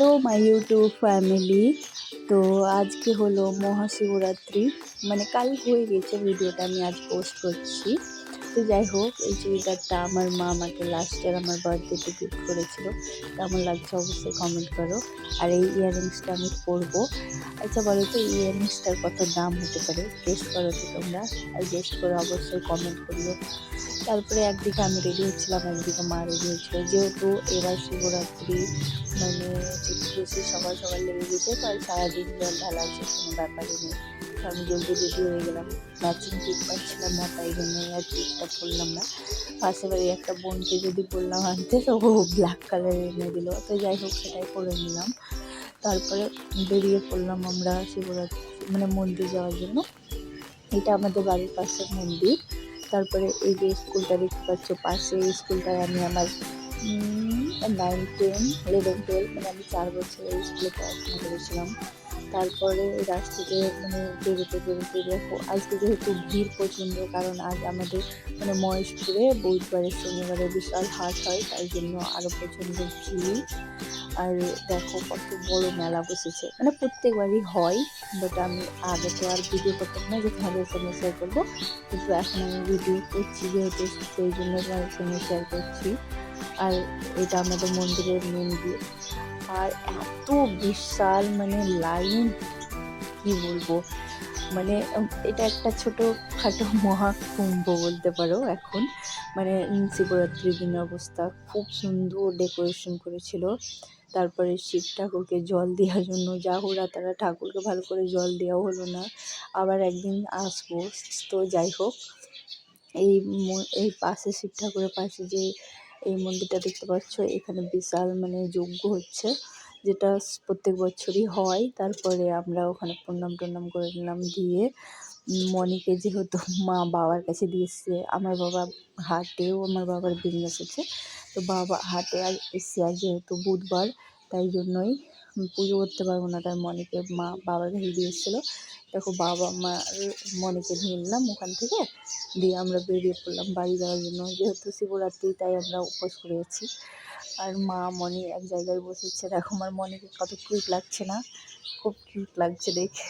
Hello my YouTube family. তো আজকে হলো মহাশিবরাত্রি, মানে কাল হয়ে গেছে, ভিডিওটা আমি আজ পোস্ট করছি। তো যাই হোক, এই চুড়িদারটা আমার মা আমাকে লাস্ট ইয়ার আমার বার্থডেতে গিফট করেছিল। কেমন লাগছে অবশ্যই কমেন্ট করো। আর এই ইয়াররিংসটা আমি পরবো। আচ্ছা বলো তো, এই ইয়াররিংসটার কত দাম হতে পারে? গেস্ট করো তো তোমরা, আর গেস্ট করে অবশ্যই কমেন্ট করিও। তারপরে একদিকে আমি রেডি হচ্ছিলাম, একদিকে মা রেডি হচ্ছিলো। যেহেতু এবার শিবরাত্রি, মানে চতুর্দশী সকাল সকাল লেগে গেছে, তো আর সারাদিন জল ঢালা আছে, কোনো ব্যাপারই নেই। তো আমি জলদি রেডি হয়ে গেলাম। ম্যাচিং টিপ পাচ্ছিলাম না, তাই জন্য আর টিপটা পরলাম না। পাশে বাড়ি একটা বোনকে যদি বললাম আনতে, তো ও ব্ল্যাক কালারের এনে দিল। তো যাই হোক, সেটাই করে নিলাম। তারপরে বেরিয়ে পড়লাম আমরা শিবরাত্রি, মানে মন্দির যাওয়ার জন্য। এটা আমাদের বাড়ির পাশের মন্দির। তারপরে এই যে স্কুলটা দেখতে পাচ্ছ পাশে, এই স্কুলটায় আমি আমার 9, 10, 11, 12, মানে আমি 4 বছর এই স্কুলে পড়াশোনা করেছিলাম। তারপরে রাস্তাতে মানে বেরোতে দেখো, আজকে যেহেতু ভিড় প্রচণ্ড, কারণ আজ আমাদের মানে মহেশপুরে বুধবারে শনিবারে বিশাল হাট হয়, তাই জন্য আরও প্রচণ্ড ভিড়। আর দেখো কত বড় মেলা বসেছে, মানে প্রত্যেকবারই হয়, বাট আমি আগে তো আর ভিডিও করতাম না যে তোমাদের সঙ্গে শেয়ার করবো, কিন্তু এখন আমি ভিডিও করছি যেহেতু, সেই জন্য তোমাদের সঙ্গে শেয়ার করছি। আর এটা আমাদের মন্দিরের মেন গেট। আর এত বিশাল মানে লাইন, কি বলবো, মানে এটা একটা ছোটোখাটো মহাকুম্ভ বলতে পারো এখন। মানে শিবরাত্রির দিনের অবস্থা খুব সুন্দর ডেকোরেশন করেছিল। তারপরে শিব ঠাকুরকে জল দেওয়ার জন্য যা হোরা, তারা ঠাকুরকে ভালো করে জল দেওয়াও হলো না। আবার একদিন আসবো। তো যাই হোক, এই পাশে শিব ঠাকুরের পাশে যে এই মন্দিরটা দেখতে পাচ্ছ, এখানে বিশাল মানে যজ্ঞ হচ্ছে, যেটা প্রত্যেক বছরই হয়। তারপরে আমরা ওখানে প্রণাম টনাম করে নিলাম, দিয়ে মণিকে যেহেতু মা বাবার কাছে দিয়েছে, আমার বাবা হাটেও, আমার বাবার বিজনেস আছে, তো বাবা হাটে আর এসে, আর যেহেতু বুধবার, তাই জন্যই পুজো করতে পারবো না, তাই মণিকে মা বাবার কাছে দিয়ে এসেছিলো। দেখো বাবা মা মণিকে নিয়ে নিলাম ওখান থেকে, দিয়ে আমরা বেরিয়ে পড়লাম বাড়ি যাওয়ার জন্য। যেহেতু শিবরাত্রি, তাই আমরা উপোস করেছি। আর মা মণি এক জায়গায় বসেছে, দেখো আমার মণিকে কত কিউট লাগছে না? খুব কিউট লাগছে দেখে।